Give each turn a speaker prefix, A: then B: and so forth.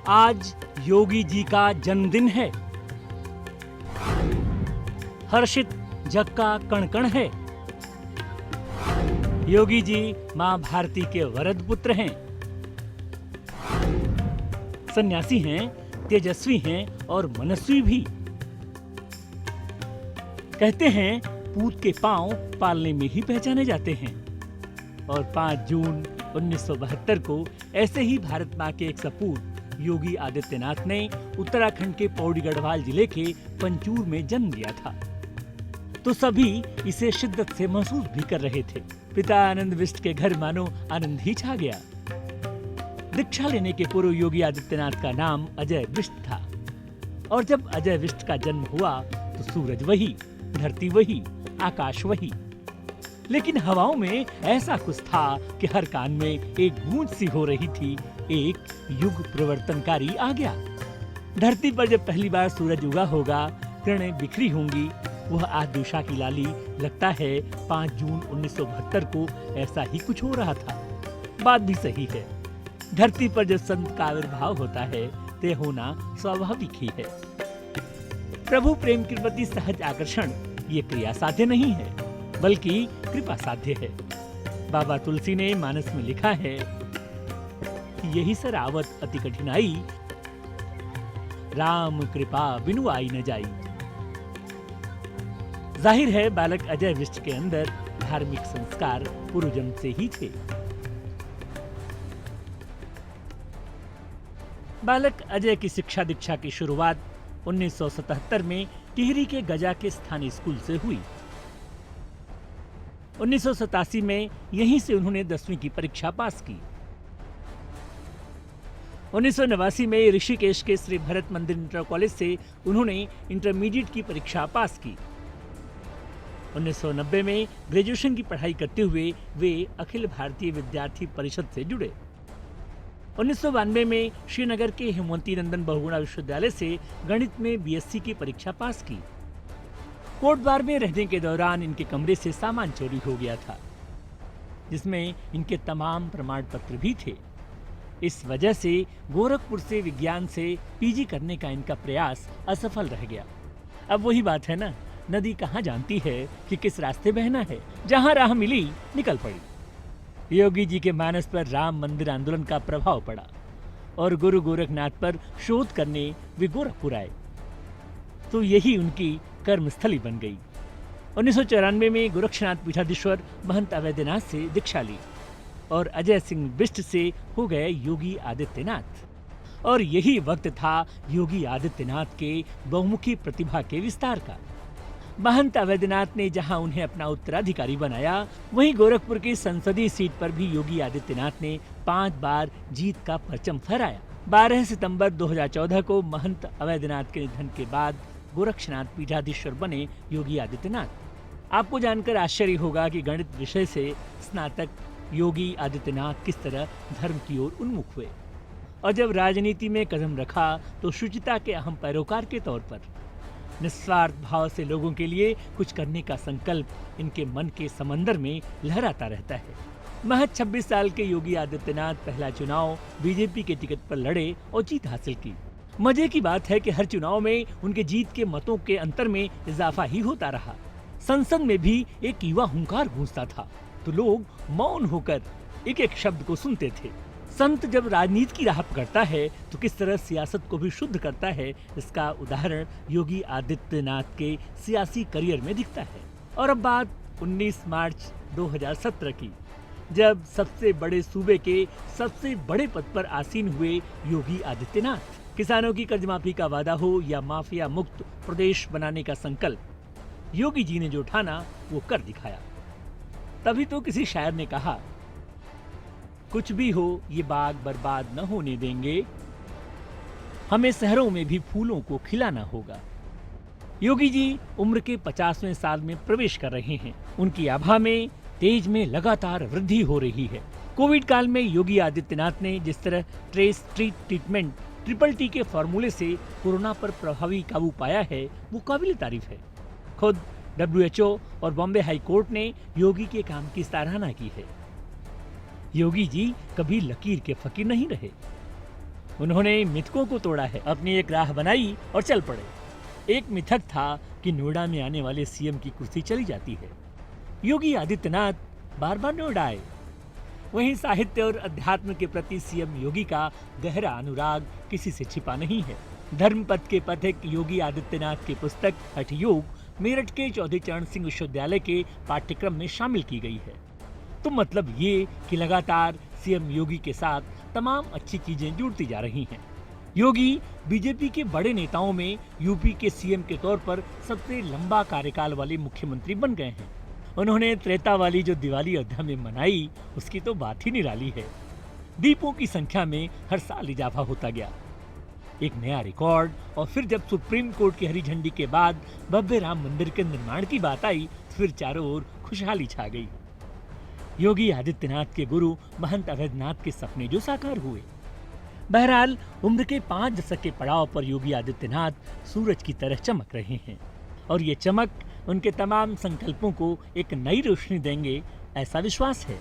A: आज योगी जी का जन्मदिन है। हर्षित जग का कण कण है। योगी जी मां भारती के वरद पुत्र हैं। सन्यासी हैं, तेजस्वी हैं और मनस्वी भी। कहते हैं पूत के पांव पालने में ही पहचाने जाते हैं। और 5 जून 1972 को ऐसे ही भारत मां के एक सपूत योगी आदित्यनाथ ने उत्तराखंड के पौड़ी गढ़वाल जिले के पंचूर में जन्म लिया था। तो सभी इसे शिद्दत से महसूस भी कर रहे थे। पिता आनंद बिष्ट के घर मानो आनंद ही छा गया। दीक्षा लेने के पूर्व योगी आदित्यनाथ का नाम अजय बिष्ट था। और जब अजय बिष्ट का जन्म हुआ तो सूरज वही, धरती वही, आकाश वही, लेकिन हवाओं में ऐसा कुछ था कि हर कान में एक गूंज सी हो रही थी। एक युग परिवर्तनकारी आ गया। धरती पर जब पहली बार सूरज उगा होगा, किरणें बिखरी होंगी, वह आज उषा की लाली। लगता है 5 जून 1972 को ऐसा ही कुछ हो रहा था। बात भी सही है। धरती पर जब संत का आविर्भाव होता है ते होना स्वाभाविक ही है। प्रभु प्रेम के प्रति सहज आकर्षण ये क्रिया साध्य नहीं है, बल्कि कृपा साध्य है। बाबा तुलसी ने मानस में लिखा है, यही सर आवत अति कठिनाई, राम कृपा बिनु आई न जाई। जाहिर है बालक अजय बिष्ट के अंदर धार्मिक संस्कार पूर्वजन्म से ही थे। बालक अजय की शिक्षा दीक्षा की शुरुआत 1977 में टिहरी के गजा के स्थानीय स्कूल से हुई। 1987 में यहीं से उन्होंने 10वीं की परीक्षा पास की। 1989 में ऋषिकेश के श्री भरत मंदिर इंटर कॉलेज से उन्होंने इंटरमीडिएट की परीक्षा पास की। 1990 में ग्रेजुएशन की पढ़ाई करते हुए वे अखिल भारतीय विद्यार्थी परिषद से जुड़े। 1992 में श्रीनगर के हेमवती नंदन बहुगुणा विश्वविद्यालय से गणित में बीएससी की परीक्षा पास की। कोटबार में रहने के दौरान इनके कमरे से सामान चोरी हो गया था, जिसमें इनके तमाम प्रमाण पत्र भी थे। इस वजह से गोरखपुर से विज्ञान से पीजी करने का इनका प्रयास असफल रह गया। अब वही बात है ना, नदी कहाँ जानती है कि किस रास्ते बहना है। जहाँ राह मिली निकल पड़ी। योगी जी के मानस पर राम मंदिर आंदोलन का प्रभाव पड़ा और गुरु गोरखनाथ पर शोध करने वे गोरखपुर आए, तो यही उनकी कर्मस्थली बन गई। 1994 में गोरक्षनाथ पीठाधीश्वर महंत अवैधनाथ से दीक्षा ली और अजय सिंह बिष्ट से हो गए योगी आदित्यनाथ। और यही वक्त था योगी आदित्यनाथ के बहुमुखी प्रतिभा के विस्तार का। महंत अवैधनाथ ने जहां उन्हें अपना उत्तराधिकारी बनाया, वहीं गोरखपुर की संसदीय सीट पर भी योगी आदित्यनाथ ने 5 बार जीत का परचम फहराया। 12 सितंबर 2014 को महंत अवैधनाथ के निधन के बाद गोरक्षनाथ पीठाधीश्वर बने योगी आदित्यनाथ। आपको जानकर आश्चर्य होगा कि गणित विषय से स्नातक योगी आदित्यनाथ किस तरह धर्म की ओर उन्मुख हुए और जब राजनीति में कदम रखा तो शुचिता के अहम पैरोकार के तौर पर निस्वार्थ भाव से लोगों के लिए कुछ करने का संकल्प इनके मन के समंदर में लहराता रहता है। महज 26 साल के योगी आदित्यनाथ पहला चुनाव बीजेपी के टिकट पर लड़े और जीत हासिल की। मजे की बात है कि हर चुनाव में उनके जीत के मतों के अंतर में इजाफा ही होता रहा। संसद में भी एक युवा हुंकार गूंजता था तो लोग मौन होकर एक एक शब्द को सुनते थे। संत जब राजनीति की राह पकड़ता है तो किस तरह सियासत को भी शुद्ध करता है, इसका उदाहरण योगी आदित्यनाथ के सियासी करियर में दिखता है। और अब बात 19 मार्च 2017 की, जब सबसे बड़े सूबे के सबसे बड़े पद पर आसीन हुए योगी आदित्यनाथ। किसानों की कर्ज माफी का वादा हो या माफिया मुक्त प्रदेश बनाने का संकल्प, योगी जी ने जो ठाना वो कर दिखाया। तभी तो किसी शायर ने कहा, कुछ भी हो ये बाग बर्बाद न होने देंगे, हमें शहरों में भी फूलों को खिलाना होगा। योगी जी उम्र के 50वें साल में प्रवेश कर रहे हैं। उनकी आभा में तेज में लगातार वृद्धि हो रही है। कोविड काल में योगी आदित्यनाथ ने जिस तरह trace treat treatment triple T के फॉर्मूले से कोरोना पर प्रभावी काबू पाया है, वो काबिल तारीफ है। खुद WHO और बॉम्बे हाई कोर्ट ने योगी के काम की सराहना की है। योगी जी कभी लकीर के फकीर नहीं रहे। उन्होंने मिथकों को तोड़ा है, अपनी एक राह बनाई और चल पड़े। एक मिथक था कि नोएडा में आने वाले सीएम की कुर्सी चली जाती है। योगी आदित्यनाथ बार बार नोएडा आए। वहीं साहित्य और अध्यात्म के प्रति सीएम योगी का गहरा अनुराग किसी से छिपा नहीं है। धर्मपथ के पथिक योगी आदित्यनाथ की पुस्तक हठ योग मेरठ के चौधरी चरण सिंह विश्वविद्यालय के पाठ्यक्रम में शामिल की गई है। तो मतलब ये कि लगातार सीएम योगी के साथ तमाम अच्छी चीजें जुड़ती जा रही हैं। योगी बीजेपी के बड़े नेताओं में यूपी के सीएम के तौर पर सबसे लंबा कार्यकाल वाले मुख्यमंत्री बन गए हैं। उन्होंने त्रेता वाली जो दिवाली अयोध्या में मनाई, उसकी तो बात ही निराली है। दीपों की संख्या में हर साल इजाफा होता गया, एक नया रिकॉर्ड। और फिर जब सुप्रीम कोर्ट की हरी झंडी के बाद भव्य राम मंदिर के निर्माण की बात आई, तो फिर चारों ओर खुशहाली छा गई। योगी आदित्यनाथ के गुरु महंत अवैधनाथ के सपने जो साकार हुए। बहरहाल उम्र के 5 दशक के पड़ाव पर योगी आदित्यनाथ सूरज की तरह चमक रहे हैं और ये चमक उनके तमाम संकल्पों को एक नई रोशनी देंगे, ऐसा विश्वास है।